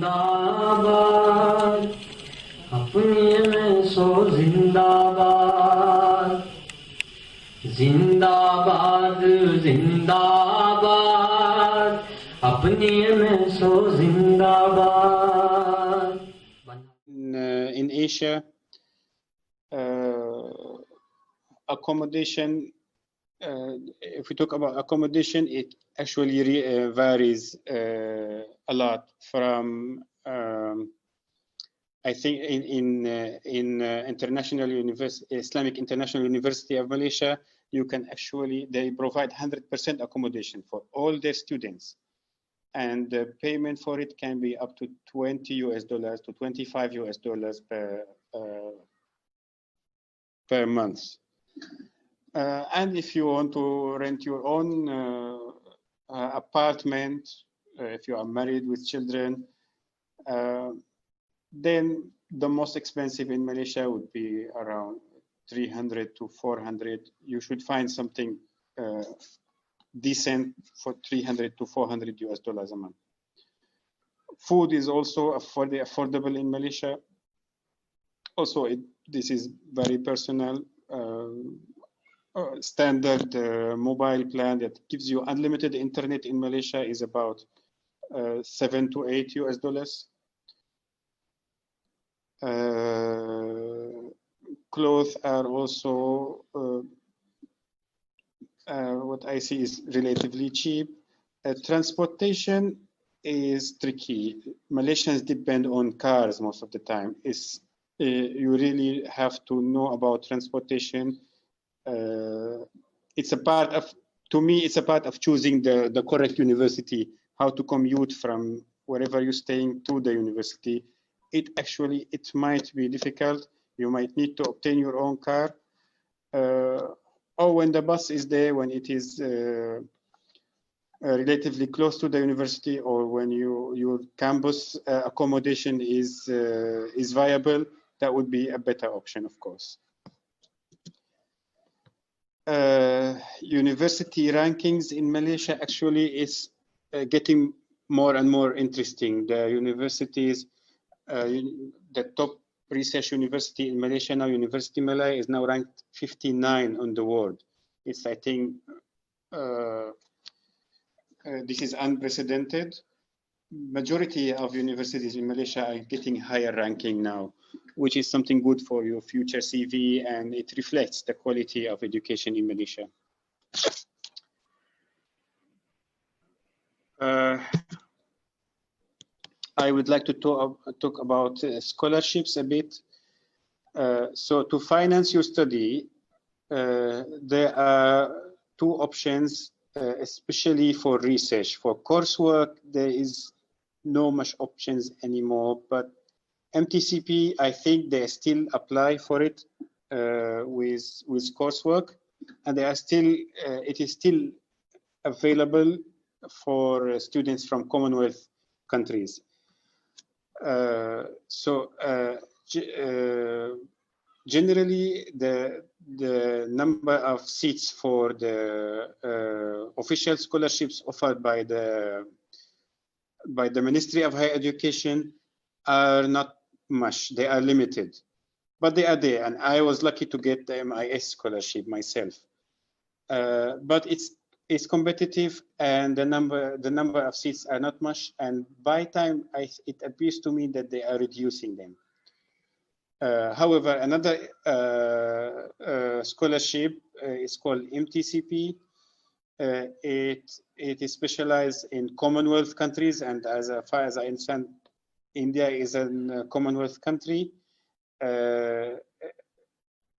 जिंदाबाद अपनी MSO जिंदाबाद जिंदाबाद जिंदाबाद अपनी MSO जिंदाबाद. In Asia, accommodation, if we talk about accommodation, it actually varies a lot from I think in International University, Islamic International University of Malaysia, you can actually, they provide 100% accommodation for all their students, and the payment for it can be up to $20 to $25 per month. And if you want to rent your own apartment, if you are married with children, then the most expensive in Malaysia would be around 300 to 400. You should find something decent for $300 to $400 a month. Food is also affordable in Malaysia. Also, this is very personal. Standard mobile plan that gives you unlimited internet in Malaysia is about $7 to $8. Clothes are also what I see is relatively cheap. Transportation is tricky. Malaysians depend on cars most of the time. You really have to know about transportation. It's a part of, to me, it's a part of choosing the correct university, how to commute from wherever you're staying to the university. It might be difficult. You might need to obtain your own car, or when the bus is there, when it is relatively close to the university, or when your campus accommodation is viable, that would be a better option, of course. University rankings in Malaysia actually is getting more and more interesting. The universities, the top research university in Malaysia now, University Malaya, is now ranked 59 on the world. It's, I think, this is unprecedented. Majority of universities in Malaysia are getting higher ranking now, which is something good for your future CV, and it reflects the quality of education in Malaysia. I would like to talk about scholarships a bit. So to finance your study, there are two options, especially for research. For coursework, there is no much options anymore, but MTCP, I think they still apply for it with coursework, and they are still, it is still available for students from Commonwealth countries. Generally, the number of seats for the official scholarships offered by the Ministry of Higher Education are not much. They are limited, but they are there, and I was lucky to get the MIS scholarship myself. But it's competitive, and the number of seats are not much, and by time it appears to me that they are reducing them. However, another scholarship is called MTCP. It is specialized in Commonwealth countries, and as far as I understand, India is a Commonwealth country.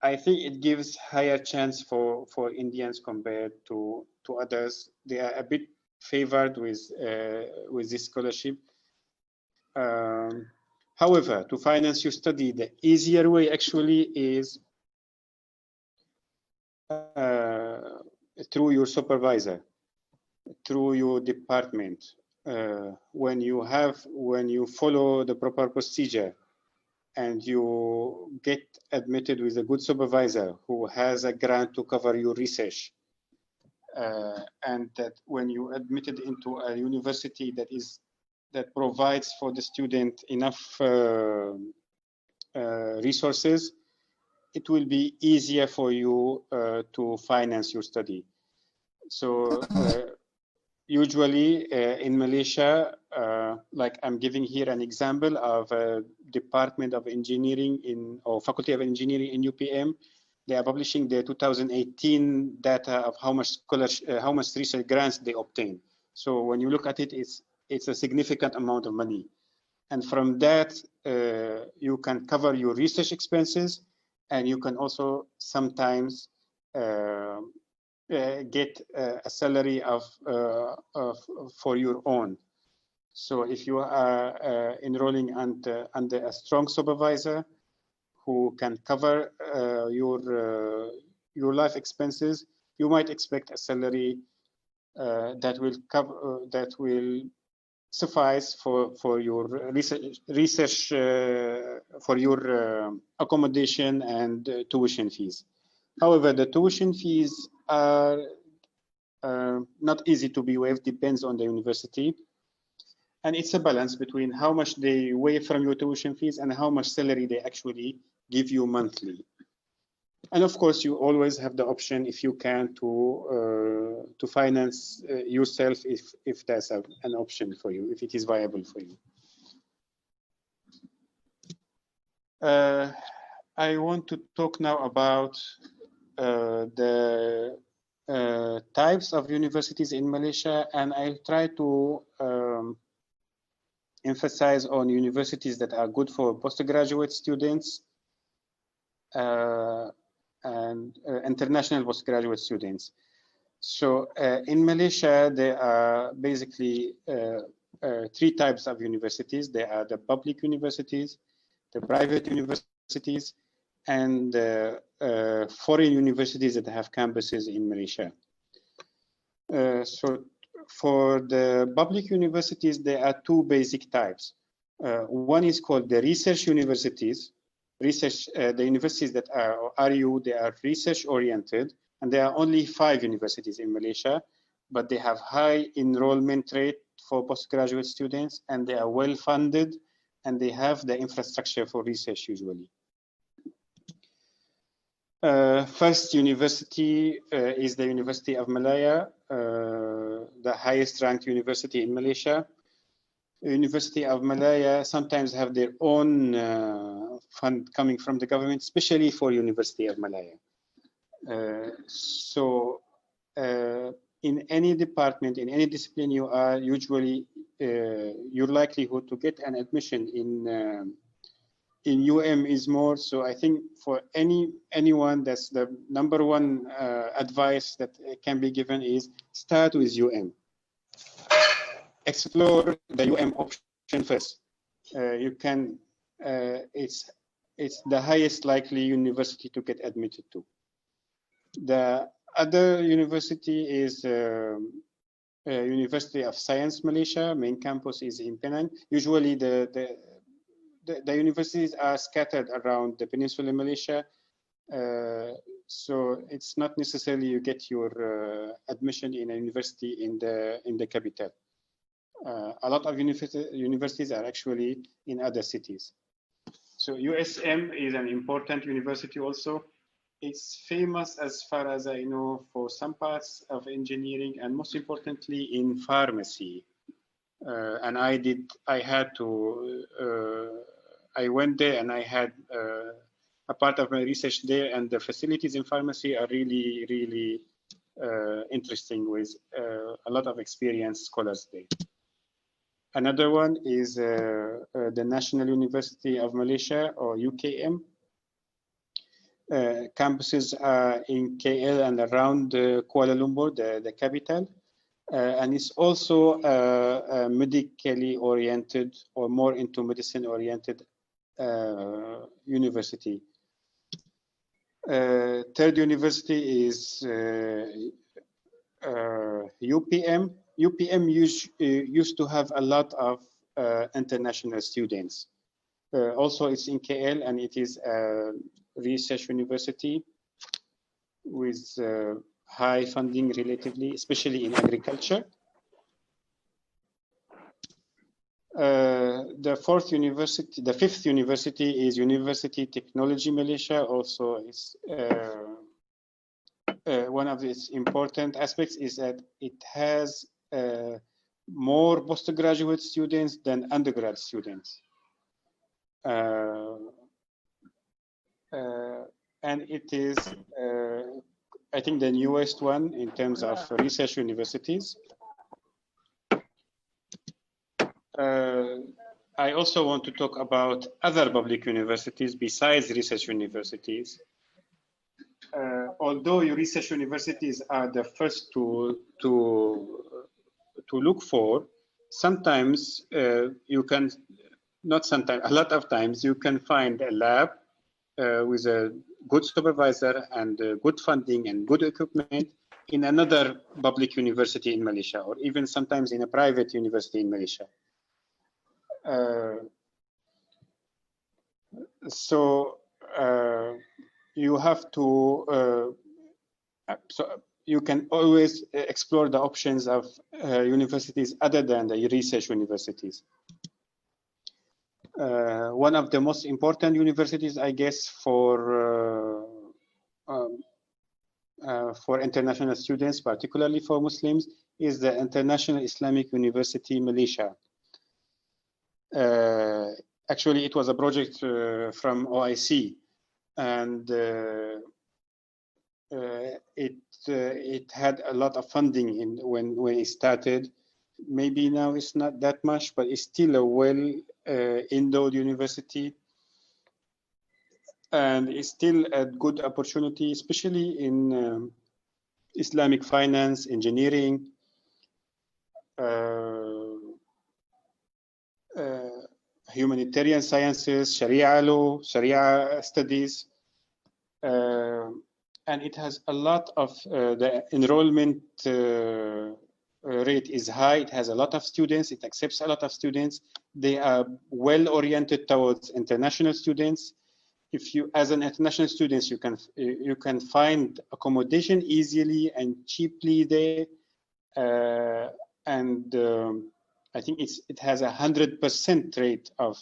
I think it gives higher chance for Indians compared to others. They are a bit favored with this scholarship. However, to finance your study, the easier way actually is through your supervisor, through your department. When you follow the proper procedure and you get admitted with a good supervisor who has a grant to cover your research, and that when you admitted into a university that is that provides for the student enough resources, it will be easier for you to finance your study. So usually in Malaysia, like I'm giving here an example of a Department of Engineering or Faculty of Engineering in UPM. They are publishing the 2018 data of how much research grants they obtain. So when you look at it, it's a significant amount of money. And from that, you can cover your research expenses, and you can also sometimes get a salary for your own. So if you are enrolling under a strong supervisor who can cover your life expenses, you might expect a salary that will suffice for your research for your accommodation and tuition fees. However, the tuition fees are not easy to be waived, depends on the university. And it's a balance between how much they waive from your tuition fees and how much salary they actually give you monthly. And of course, you always have the option, if you can, to finance yourself if that's an option for you, if it is viable for you. I want to talk now about the types of universities in Malaysia, and I'll try to emphasize on universities that are good for postgraduate students and international postgraduate students. So in Malaysia, there are basically three types of universities. There are the public universities, the private universities, and foreign universities that have campuses in Malaysia. So for the public universities, there are two basic types. One is called the research universities. The universities that are RU, they are research oriented, and there are only 5 universities in Malaysia, but they have high enrollment rate for postgraduate students, and they are well funded, and they have the infrastructure for research usually. First university is the University of Malaya, the highest ranked university in Malaysia. University of Malaya sometimes have their own fund coming from the government, especially for University of Malaya. So in any department, in any discipline you are, usually your likelihood to get an admission in is more. So I think for anyone, that's the number one advice that can be given is start with explore the option first. You can, it's the highest likely university to get admitted to. The other university is University of Science Malaysia. Main campus is in Penang. Usually the universities are scattered around the peninsula Malaysia. So it's not necessarily you get your admission in a university in the capital. A lot of universities are actually in other cities. So USM is an important university also. It's famous, as far as I know, for some parts of engineering and most importantly in pharmacy. And I went there and I had a part of my research there, and the facilities in pharmacy are really, really interesting, with a lot of experienced scholars there. Another one is the National University of Malaysia, or UKM. Campuses are in KL and around Kuala Lumpur, the capital. And it's also medically oriented, or more into medicine oriented university. Third university is UPM. UPM used to have a lot of international students. Also, it's in KL, and it is a research university with high funding relatively, especially in agriculture. The fifth university is University Technology Malaysia. Also, is one of its important aspects is that it has more postgraduate students than undergrad students. And it is, I think, the newest one in terms of research universities. I also want to talk about other public universities besides research universities. Although research universities are the first to look for, sometimes you can, not sometimes, a lot of times you can find a lab with a good supervisor and good funding and good equipment in another public university in Malaysia, or even sometimes in a private university in Malaysia. So you have to, so you can always explore the options of universities other than the research universities. One of the most important universities, I guess, for international students, particularly for Muslims, is the International Islamic University Malaysia. Actually, it was a project from OIC, and it had a lot of funding when it started. Maybe now it's not that much, but it's still a well-endowed university, and it's still a good opportunity, especially in Islamic finance, engineering, humanitarian sciences, Sharia law, Sharia studies, and it has a lot of the enrollment rate is high. It has a lot of students. It accepts a lot of students. They are well oriented towards international students. If you, as an international student, you can find accommodation easily and cheaply there, and I think it has 100% rate of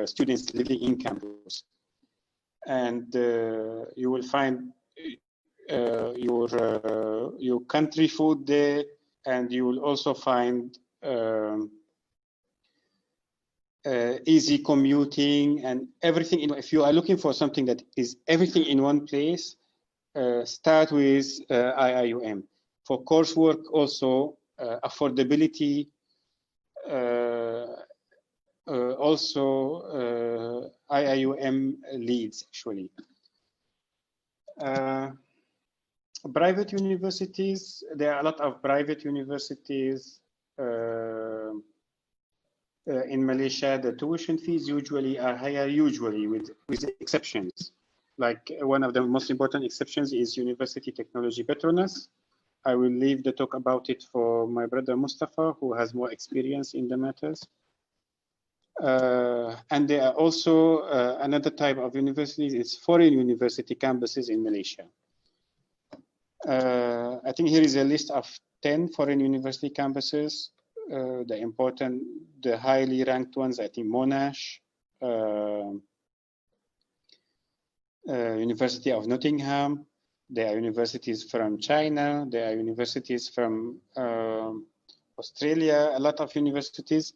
students living in campus, and you will find your country food there, and you will also find easy commuting and everything. If you are looking for something that is everything in one place, start with IIUM. For coursework, also affordability, also IIUM leads actually. Private universities, there are a lot of private universities in Malaysia. The tuition fees usually are higher, usually with exceptions. Like one of the most important exceptions is University Technology Petronas. I will leave the talk about it for my brother Mustafa, who has more experience in the matters. And there are also another type of universities, it's foreign university campuses in Malaysia. I think here is a list of 10 foreign university campuses. The highly ranked ones, I think Monash, University of Nottingham. There are universities from China. There are universities from Australia, a lot of universities.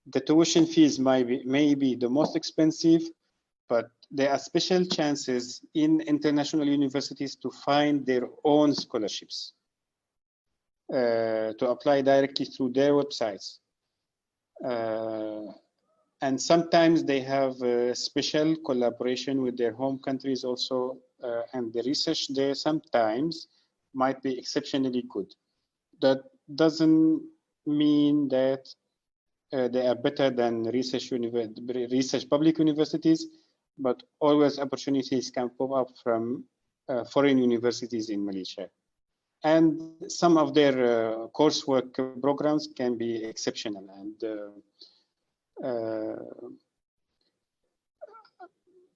The tuition fees may be the most expensive, but there are special chances in international universities to find their own scholarships, to apply directly through their websites. And sometimes they have a special collaboration with their home countries also, and the research there sometimes might be exceptionally good. That doesn't mean that they are better than research public universities, but always opportunities can pop up from foreign universities in Malaysia. And some of their coursework programs can be exceptional and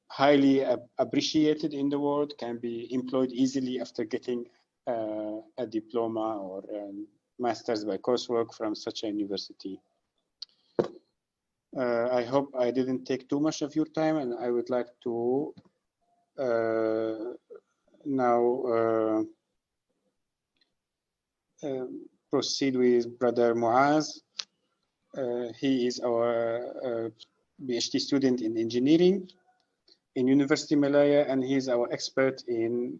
highly appreciated in the world, can be employed easily after getting a diploma or a master's by coursework from such a university. I hope I didn't take too much of your time, and I would like to now proceed with Brother Muaz. He is our PhD student in engineering in University Malaya, and he is our expert in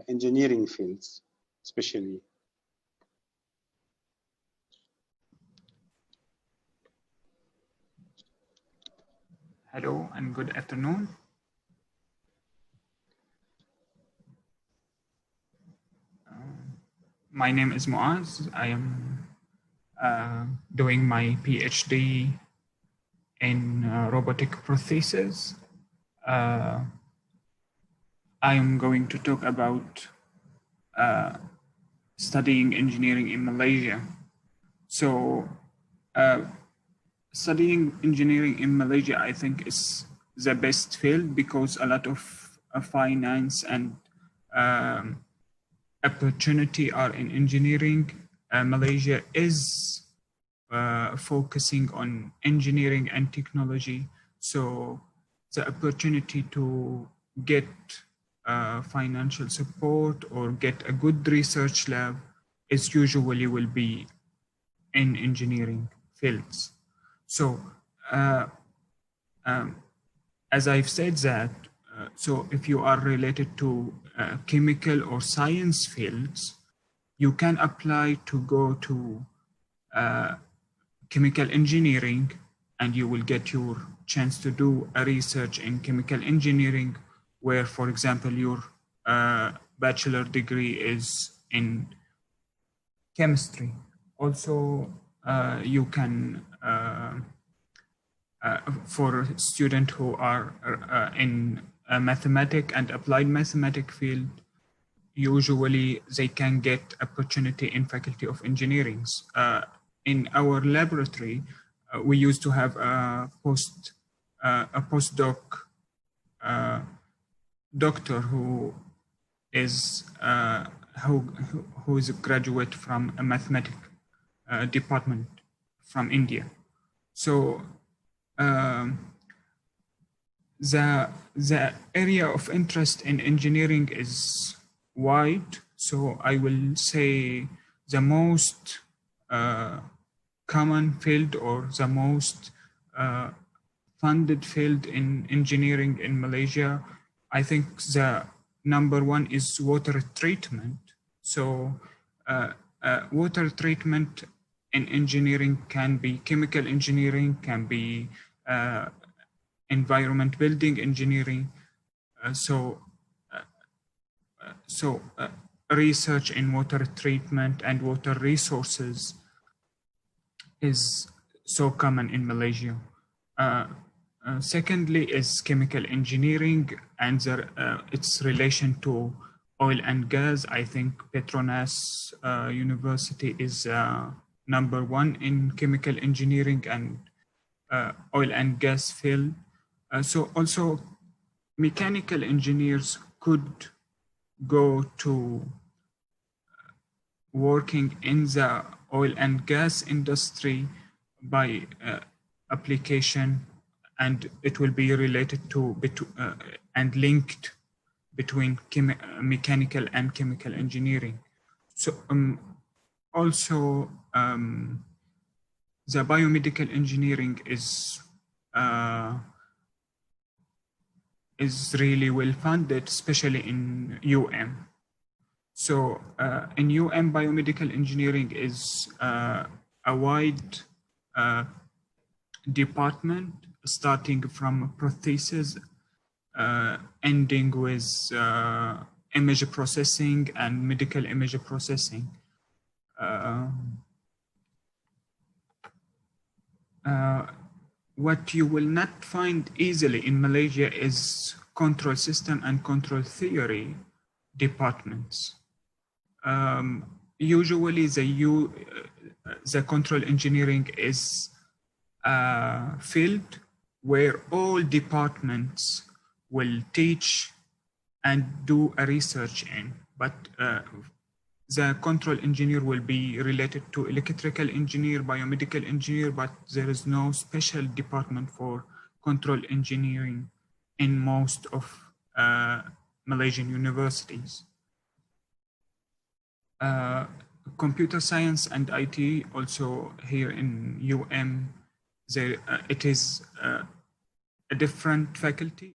engineering fields, especially. Hello and good afternoon. My name is Muaz. I am doing my PhD in robotic prosthesis. I am going to talk about studying engineering in Malaysia. So studying engineering in Malaysia, I think, is the best field because a lot of finance and opportunity are in engineering. Malaysia is focusing on engineering and technology. So the opportunity to get financial support or get a good research lab is usually will be in engineering fields. So as I've said that, so if you are related to chemical or science fields, you can apply to go to chemical engineering, and you will get your chance to do a research in chemical engineering, where, for example, your bachelor degree is in chemistry. Also, you can, for students who are in a mathematics and applied mathematics field, usually they can get opportunity in Faculty of Engineering. In our laboratory, we used to have a postdoc doctor who is a graduate from a mathematics department from India. So the area of interest in engineering is wide. So I will say the most common field or the most funded field in engineering in Malaysia, I think the number one is water treatment. So water treatment in engineering can be chemical engineering, can be environment building engineering. Research in water treatment and water resources is so common in Malaysia. Secondly is chemical engineering and its relation to oil and gas. I think Petronas University is number one in chemical engineering and oil and gas field. So also mechanical engineers could go to working in the oil and gas industry by application, and it will be related to and linked between mechanical and chemical engineering. So also the biomedical engineering is really well funded, especially in UM. So in UM, biomedical engineering is a wide department, starting from prosthesis, ending with image processing and medical image processing. What you will not find easily in Malaysia is control system and control theory departments. Usually the control engineering is a field where all departments will teach and do a research in, but the control engineer will be related to electrical engineer, biomedical engineer, but there is no special department for control engineering in most of Malaysian universities. Computer science and IT also here in UM, it is a different faculty.